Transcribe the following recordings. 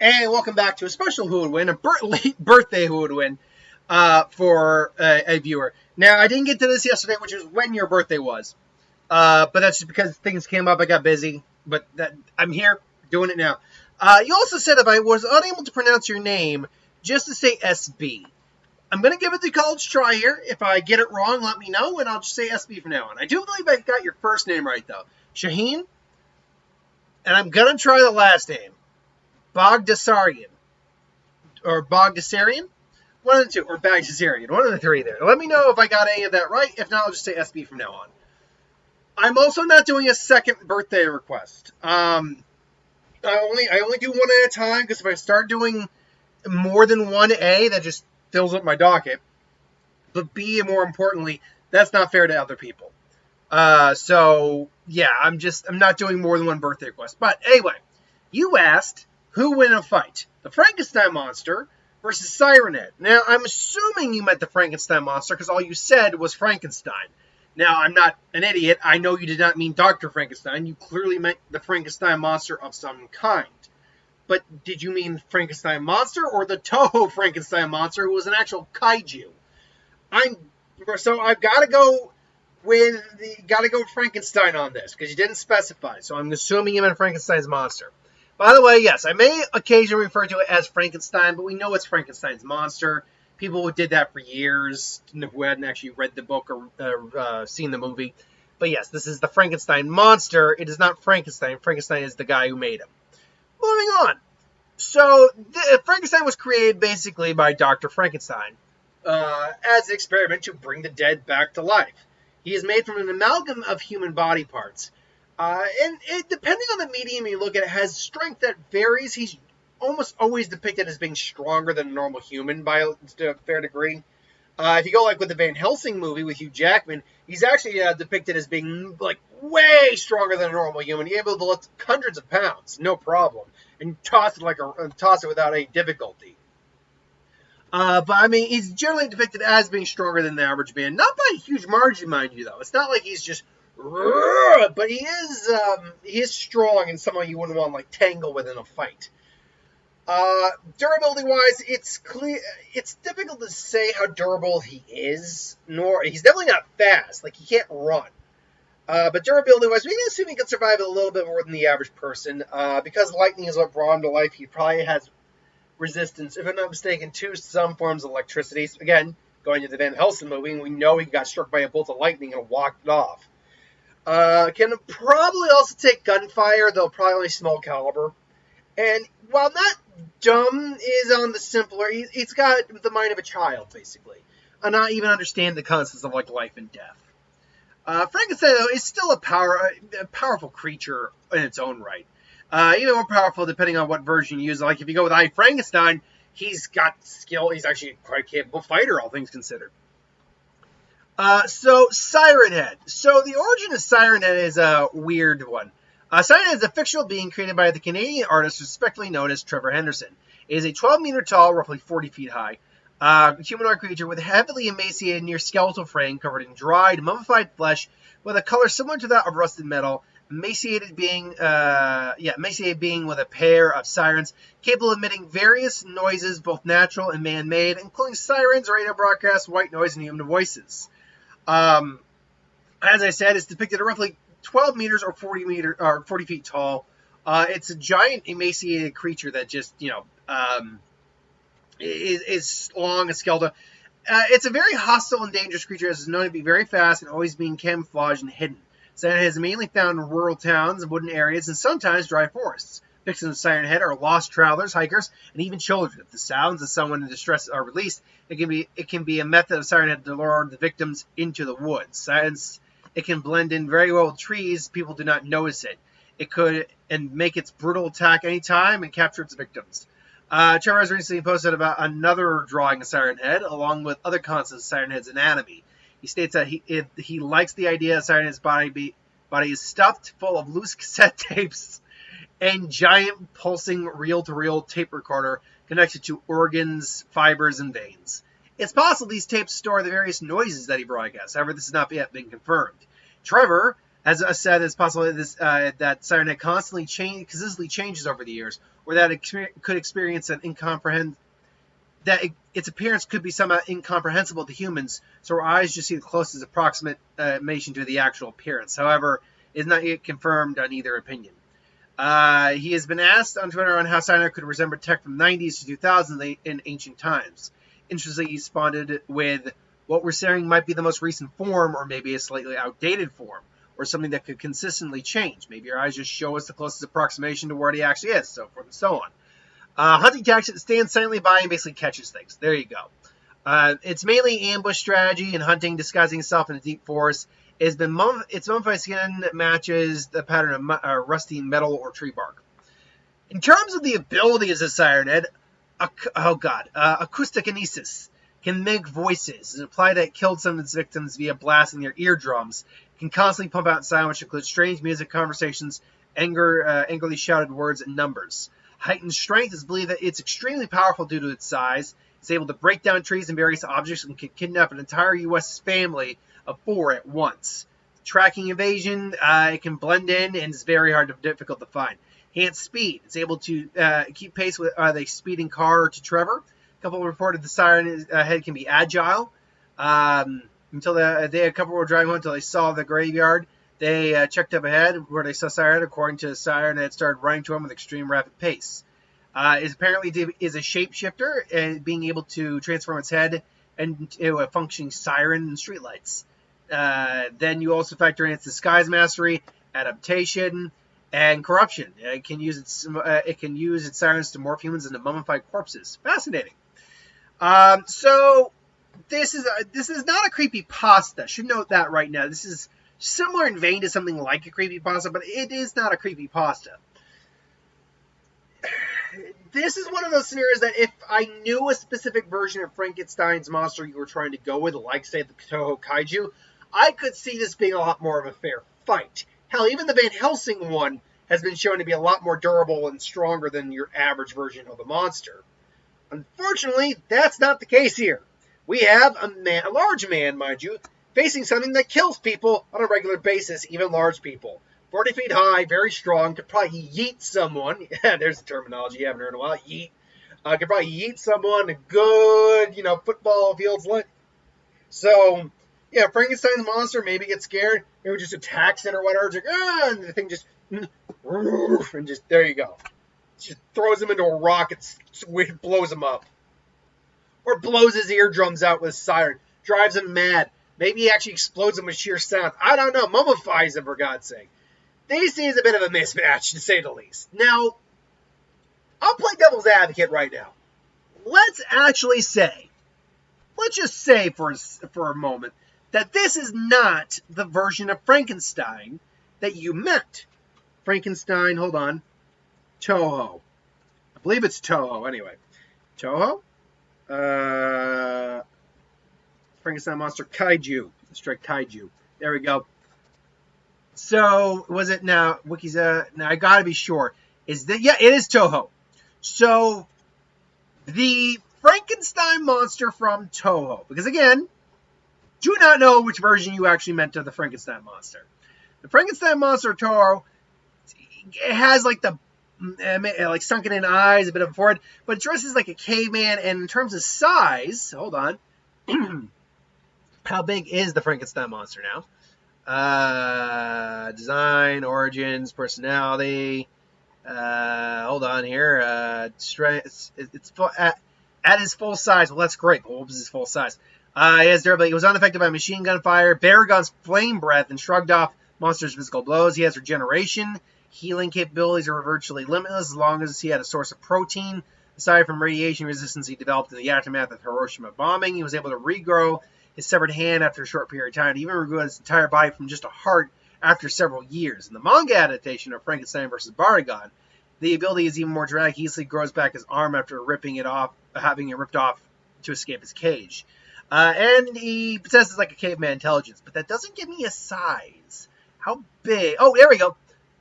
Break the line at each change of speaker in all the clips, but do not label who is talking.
And welcome back to a special Who Would Win, a late birthday Who Would Win for a viewer. Now, I didn't get to this yesterday, which is when your birthday was. But that's just because things came up, I got busy. But I'm here doing it now. You also said if I was unable to pronounce your name, just to say SB. I'm going to give it the college try here. If I get it wrong, let me know, and I'll just say SB from now on. I do believe I got your first name right, though. Shaheen. And I'm going to try the last name. Bogdasarian. Or Bogdasarian? One of the two. Or Bagdasarian. One of the three there. Let me know if I got any of that right. If not, I'll just say SB from now on. I'm also not doing a second birthday request. I only do one at a time, because if I start doing more than one A, that just fills up my docket. But B, and more importantly, that's not fair to other people. So, yeah, I'm not doing more than one birthday request. But anyway, you asked who win a fight, the FrankenStein Monster versus Siren Head. Now, I'm assuming you meant the FrankenStein Monster because all you said was Frankenstein. Now, I'm not an idiot. I know you did not mean Dr. Frankenstein. You clearly meant the Frankenstein Monster of some kind. But did you mean Frankenstein Monster or the Toho Frankenstein Monster, who was an actual kaiju? So I've got to go with Frankenstein on this because you didn't specify. So I'm assuming you meant Frankenstein's monster. By the way, yes, I may occasionally refer to it as Frankenstein, but we know it's Frankenstein's monster. People who did that for years, who hadn't actually read the book or seen the movie. But yes, this is the Frankenstein monster. It is not Frankenstein. Frankenstein is the guy who made him. Moving on. So, Frankenstein was created basically by Dr. Frankenstein as an experiment to bring the dead back to life. He is made from an amalgam of human body parts. And depending on the medium you look at, it has strength that varies. He's almost always depicted as being stronger than a normal human by a fair degree. If you go like with the Van Helsing movie with Hugh Jackman, he's actually depicted as being like way stronger than a normal human. He's able to lift hundreds of pounds, no problem, and toss it without any difficulty. But I mean, he's generally depicted as being stronger than the average man, not by a huge margin, mind you. Though it's not like he's just, but he is strong and someone you wouldn't want to like tangle with in a fight. Durability-wise, it's difficult to say how durable he is. He's definitely not fast. Like, he can't run. But durability-wise, we can assume he can survive a little bit more than the average person. Because lightning is what brought him to life, he probably has resistance, if I'm not mistaken, to some forms of electricity. So again, going to the Van Helsing movie, we know he got struck by a bolt of lightning and walked it off. Can probably also take gunfire, though probably only small caliber. And while not dumb, is on the simpler. He's got the mind of a child, basically, and not even understand the concepts of like life and death. Frankenstein, though, is still a powerful creature in its own right. Even more powerful depending on what version you use. Like if you go with I Frankenstein, he's got skill. He's actually a quite capable fighter, all things considered. So Siren Head. So the origin of Siren Head is a weird one. Siren Head is a fictional being created by the Canadian artist respectively known as Trevor Henderson. It is a 12-meter tall, roughly 40 feet high, humanoid creature with a heavily emaciated near skeletal frame covered in dried, mummified flesh with a color similar to that of rusted metal. Emaciated being with a pair of sirens capable of emitting various noises, both natural and man-made, including sirens, radio broadcasts, white noise, and human voices. As I said, it's depicted at roughly 12 meters or 40 feet tall. It's a giant emaciated creature that just, is long as skeleton. It's a very hostile and dangerous creature as is known to be very fast and always being camouflaged and hidden. Siren Head is mainly found in rural towns and wooded areas and sometimes dry forests. Victims of Siren Head are lost travelers, hikers, and even children. If the sounds of someone in distress are released, it can be a method of Siren Head to lure the victims into the woods. Since it can blend in very well with trees, people do not notice it. It could and make its brutal attack anytime and capture its victims. Trevor has recently posted about another drawing of Siren Head, along with other concepts of Siren Head's anatomy. He states that he likes the idea that Siren Head's body is stuffed full of loose cassette tapes and giant pulsing reel-to-reel tape recorder connected to organs, fibers, and veins. It's possible these tapes store the various noises that he broadcasts. However, this has not yet been confirmed. Trevor As I said, it's possible that Siren Head consistently changes over the years, or that it could experience its appearance could be somehow incomprehensible to humans, so our eyes just see the closest approximation to the actual appearance. However, it is not yet confirmed on either opinion. He has been asked on Twitter on how Siren Head could resemble tech from the 90s to 2000s in ancient times. Interestingly, he responded with, what we're seeing might be the most recent form, or maybe a slightly outdated form, or something that could consistently change. Maybe our eyes just show us the closest approximation to where he actually is, so forth and so on. Hunting tactics, it stands silently by and basically catches things. There you go. It's mainly ambush strategy and hunting, disguising itself in a deep forest. Its mummified skin matches the pattern of rusty metal or tree bark. In terms of the abilities of Siren Head, acoustokinesis can make voices. It's implied that it killed some of its victims via blasting their eardrums. It can constantly pump out sound, which includes strange music, conversations, angrily shouted words, and numbers. Heightened strength is believed that it's extremely powerful due to its size. It's able to break down trees and various objects and can kidnap an entire U.S. family of 4 at once. Tracking evasion, it can blend in and is very difficult to find. Enhanced speed, it's able to keep pace with the speeding car to Trevor. A couple reported the Siren Head can be agile. Until a couple were driving home until they saw the graveyard. They checked up ahead where they saw Siren Head. According to Siren Head, started running to him with extreme rapid pace. It apparently is a shapeshifter, and being able to transform its head into a functioning siren and streetlights. Then you also factor in its disguise mastery, adaptation, and corruption. It can use its sirens to morph humans into mummified corpses. Fascinating. So this is not a creepypasta. Should note that right now. This is similar in vein to something like a creepypasta, but it is not a creepypasta. This is one of those scenarios that if I knew a specific version of FrankenStein's monster you were trying to go with, like, say, the Toho Kaiju, I could see this being a lot more of a fair fight. Hell, even the Van Helsing one has been shown to be a lot more durable and stronger than your average version of the monster. Unfortunately, that's not the case here. We have a large man, mind you, facing something that kills people on a regular basis, even large people. 40 feet high, very strong, could probably yeet someone. Yeah, there's the terminology you haven't heard in a while. Yeet. Could probably yeet someone a good, football field's length. So, yeah, FrankenStein's monster maybe gets scared, maybe just attacks it or whatever. It's like, and the thing just, and just, there you go. Just throws him into a rock and blows him up. Or blows his eardrums out with a siren. Drives him mad. Maybe he actually explodes him with sheer sound. I don't know. Mummifies him, for God's sake. This is a bit of a mismatch, to say the least. Now, I'll play devil's advocate right now. Let's just say for a moment, that this is not the version of Frankenstein that you meant. FrankenStein, hold on. Toho. I believe it's Toho, anyway. Toho? FrankenStein Monster Kaiju. Strike Kaiju. There we go. So, was it now? Wiki's now I gotta be sure. It is Toho. So, the FrankenStein Monster from Toho. Because again, do not know which version you actually meant of the FrankenStein Monster. The FrankenStein Monster Toho, it has like sunken in eyes, a bit of a forehead, but it dresses like a caveman. And in terms of size, hold on. How big is the FrankenStein Monster now? Design, origins, personality. Hold on here. It's at his full size. Well, that's great. But what was his full size? He has durability. He was unaffected by machine gun fire, Baragon's flame breath, and shrugged off monsters' physical blows. He has regeneration. Healing capabilities are virtually limitless as long as he had a source of protein. Aside from radiation resistance he developed in the aftermath of Hiroshima bombing, he was able to regrow his severed hand after a short period of time. He even regrew his entire body from just a heart after several years. In the manga adaptation of Frankenstein vs. Baragon, the ability is even more dramatic. He easily grows back his arm after having it ripped off to escape his cage. And he possesses like a caveman intelligence, but that doesn't give me a size. How big? Oh, there we go.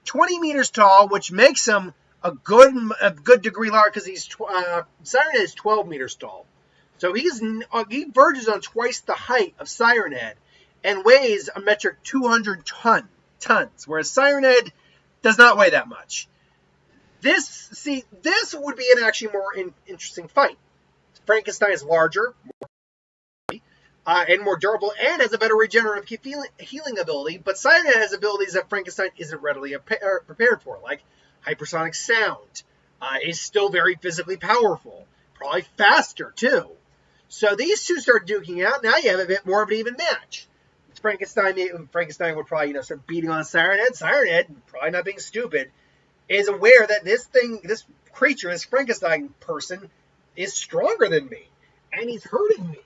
20 meters tall, which makes him a good degree large because Siren Head is 12 meters tall. So he verges on twice the height of Siren Head and weighs a metric 200 ton. tons, whereas Siren Head does not weigh that much. This would be an actually more interesting fight. FrankenStein is larger, and more durable, and has a better regenerative healing ability, but Siren Head has abilities that FrankenStein isn't readily prepared for, like hypersonic sound. Is still very physically powerful, probably faster too. So these two start duking out. Now you have a bit more of an even match. FrankenStein would probably start beating on Siren Head. Siren Head, probably not being stupid, is aware that this creature, this FrankenStein person, is stronger than me, and he's hurting me.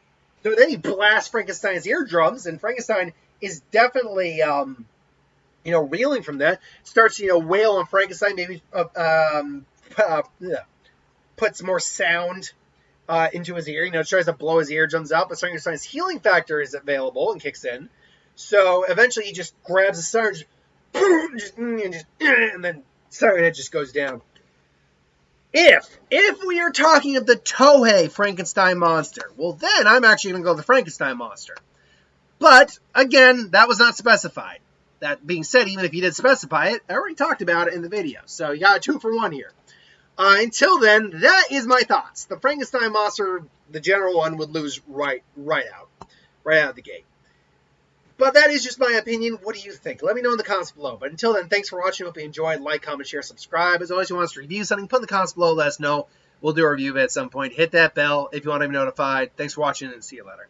So then he blasts FrankenStein's eardrums, and FrankenStein is definitely, reeling from that. Starts, wail on FrankenStein, maybe puts more sound into his ear. Tries to blow his eardrums out, but FrankenStein's healing factor is available and kicks in. So eventually he just grabs the siren, and then Siren Head just goes down. If we are talking of the Tohei FrankenStein Monster, well then I'm actually going to go with the FrankenStein Monster. But, again, that was not specified. That being said, even if you did specify it, I already talked about it in the video. So you got a 2-for-1 here. Until then, that is my thoughts. The FrankenStein Monster, the general one, would lose right out of the gate. But that is just my opinion. What do you think? Let me know in the comments below. But until then, thanks for watching. Hope you enjoyed. Like, comment, share, subscribe. As always, if you want us to review something, put in the comments below. Let us know. We'll do a review of it at some point. Hit that bell if you want to be notified. Thanks for watching, and see you later.